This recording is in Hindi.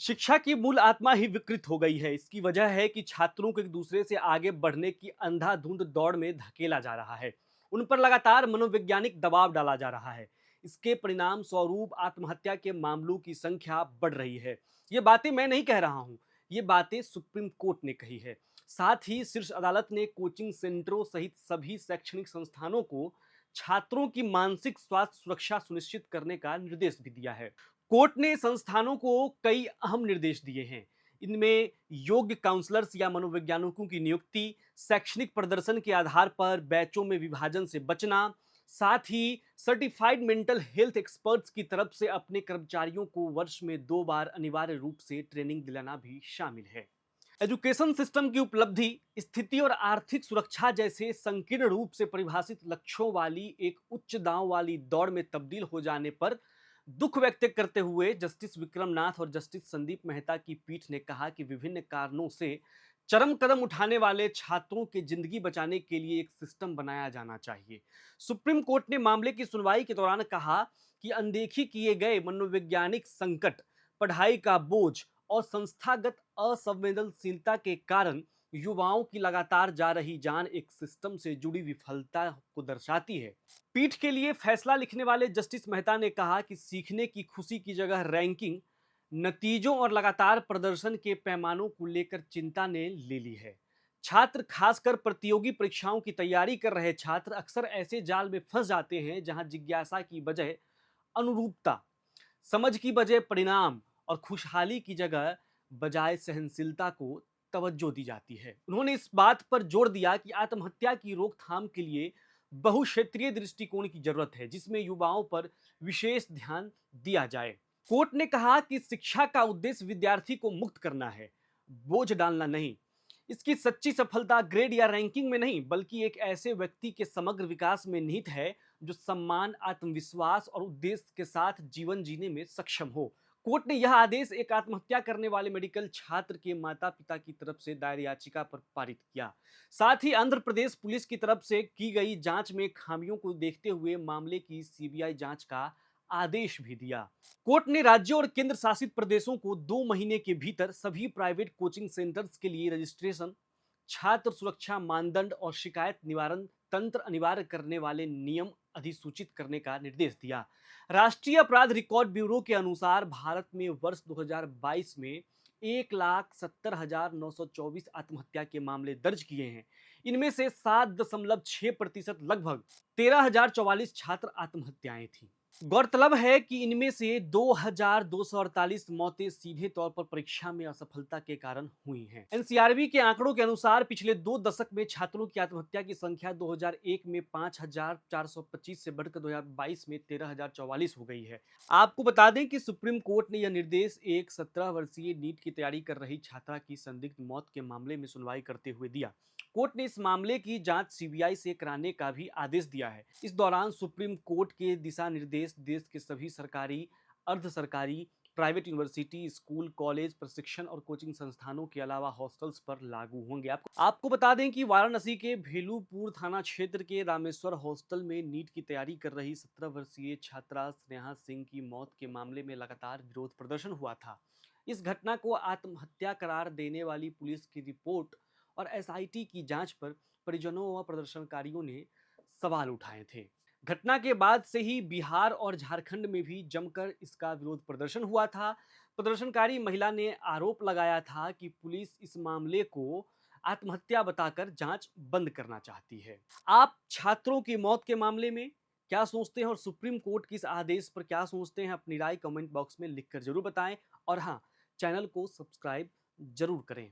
शिक्षा की मूल आत्मा ही विकृत हो गई है। इसकी वजह है कि छात्रों को एक दूसरे से आगे बढ़ने की अंधाधुंध दौड़ में धकेला जा रहा है। उन पर लगातार मनोवैज्ञानिक दबाव डाला जा रहा है। इसके परिणाम स्वरूप आत्महत्या के मामलों की संख्या बढ़ रही है। ये बातें मैं नहीं कह रहा हूँ, ये बातें सुप्रीम कोर्ट ने कही है। साथ ही शीर्ष अदालत ने कोचिंग सेंटरों सहित सभी शैक्षणिक संस्थानों को छात्रों की मानसिक स्वास्थ्य सुरक्षा सुनिश्चित करने का निर्देश भी दिया है। कोर्ट ने संस्थानों को कई अहम निर्देश दिए हैं। इनमें योग्य काउंसलर्स या मनोवैज्ञानिकों की नियुक्ति, शैक्षणिक प्रदर्शन के आधार पर बैचों में विभाजन से बचना, साथ ही सर्टिफाइड मेंटल हेल्थ एक्सपर्ट्स की तरफ से अपने कर्मचारियों को वर्ष में 2 बार अनिवार्य रूप से ट्रेनिंग दिलाना भी शामिल है। एजुकेशन सिस्टम की उपलब्धि, स्थिति और आर्थिक सुरक्षा जैसे संकीर्ण रूप से परिभाषित लक्ष्यों वाली एक उच्च दांव वाली दौड़ में तब्दील हो जाने पर दुख व्यक्त करते हुए जस्टिस विक्रमनाथ और जस्टिस संदीप मेहता की पीठ ने कहा कि विभिन्न कारणों से चरम कदम उठाने वाले छात्रों की जिंदगी बचाने के लिए एक सिस्टम बनाया जाना चाहिए। सुप्रीम कोर्ट ने मामले की सुनवाई के दौरान कहा कि अनदेखी किए गए मनोवैज्ञानिक संकट, पढ़ाई का बोझ और संस्थागत असंवेदनशीलता के कारण युवाओं की लगातार जा रही जान एक सिस्टम से जुड़ी विफलता को दर्शाती है। पीठ के लिए फैसला लिखने वाले जस्टिस मेहता ने कहा कि सीखने की खुशी की जगह रैंकिंग, नतीजों और लगातार प्रदर्शन के पैमानों को लेकर चिंता ने ले ली है। छात्र, खासकर प्रतियोगी परीक्षाओं की तैयारी कर रहे छात्र, अक्सर ऐसे जाल में फंस जाते हैं जहां जिज्ञासा की बजाय अनुरूपता, समझ की बजाय परिणाम और खुशहाली की जगह बजाय सहनशीलता को तवज्जो दी जाती है। उन्होंने इस बात पर जोर दिया कि आत्महत्या की रोकथाम के लिए बहुक्षेत्रीय दृष्टिकोण की जरूरत है, जिसमें युवाओं पर विशेष ध्यान दिया जाए। कोर्ट ने कहा कि शिक्षा का उद्देश्य विद्यार्थी को मुक्त करना है, बोझ डालना नहीं। इसकी सच्ची सफलता ग्रेड या रैंकिंग में नहीं, बल्कि एक ऐसे व्यक्ति के समग्र विकास में निहित है जो सम्मान, आत्मविश्वास और उद्देश्य के साथ जीवन जीने में सक्षम हो। कोर्ट ने यह आदेश एक आत्महत्या करने वाले मेडिकल छात्र के माता पिता की तरफ से दायर याचिका पर पारित किया। साथ ही आंध्र प्रदेश पुलिस की तरफ से की गई जांच में खामियों को देखते हुए मामले की सीबीआई जांच का आदेश भी दिया। कोर्ट ने राज्यों और केंद्र शासित प्रदेशों को 2 महीने के भीतर सभी प्राइवेट कोचिंग सेंटर्स के लिए रजिस्ट्रेशन, छात्र सुरक्षा मानदंड और शिकायत निवारण तंत्र अनिवार्य करने वाले नियम अधिसूचित करने का निर्देश दिया। राष्ट्रीय अपराध रिकॉर्ड ब्यूरो के अनुसार भारत में वर्ष 2022 में 1,70,924 आत्महत्या के मामले दर्ज किए हैं। इनमें से 7.6% लगभग 13,044 छात्र आत्महत्याएं थीं। गौरतलब है कि इनमें से 2,248 मौतें सीधे तौर पर परीक्षा में असफलता के कारण हुई हैं। एनसीआरबी के आंकड़ों के अनुसार पिछले 2 दशक में छात्रों की आत्महत्या की संख्या 2001 में 5,425 से बढ़कर 2022 में 13,044 हो गई है। आपको बता दें कि सुप्रीम कोर्ट ने यह निर्देश एक 17 वर्षीय नीट की तैयारी कर रही छात्रा की संदिग्ध मौत के मामले में सुनवाई करते हुए दिया। कोर्ट ने इस मामले की जांच सीबीआई से कराने का भी आदेश दिया है। इस दौरान सुप्रीम कोर्ट के दिशा निर्देश देश के सभी सरकारी, अर्ध सरकारी, प्राइवेट यूनिवर्सिटी, स्कूल, कॉलेज, प्रशिक्षण और कोचिंग संस्थानों के अलावा हॉस्टल्स पर लागू होंगे। आपको बता दें कि वाराणसी के भेलूपुर थाना क्षेत्र के रामेश्वर हॉस्टल में नीट की तैयारी कर रही 17 वर्षीय छात्रा स्नेहा सिंह की मौत के मामले में लगातार विरोध प्रदर्शन हुआ था। इस घटना को आत्महत्या करार देने वाली पुलिस की रिपोर्ट और एसआईटी की जांच पर परिजनों व प्रदर्शनकारियों ने सवाल उठाए थे। घटना के बाद से ही बिहार और झारखंड में भी जमकर इसका विरोध प्रदर्शन हुआ था। प्रदर्शनकारी महिला ने आरोप लगाया था कि पुलिस इस मामले को आत्महत्या बताकर जांच बंद करना चाहती है। आप छात्रों की मौत के मामले में क्या सोचते हैं और सुप्रीम कोर्ट के इस आदेश पर क्या सोचते हैं? अपनी राय कमेंट बॉक्स में लिखकर जरूर बताएं और हाँ, चैनल को सब्सक्राइब जरूर करें।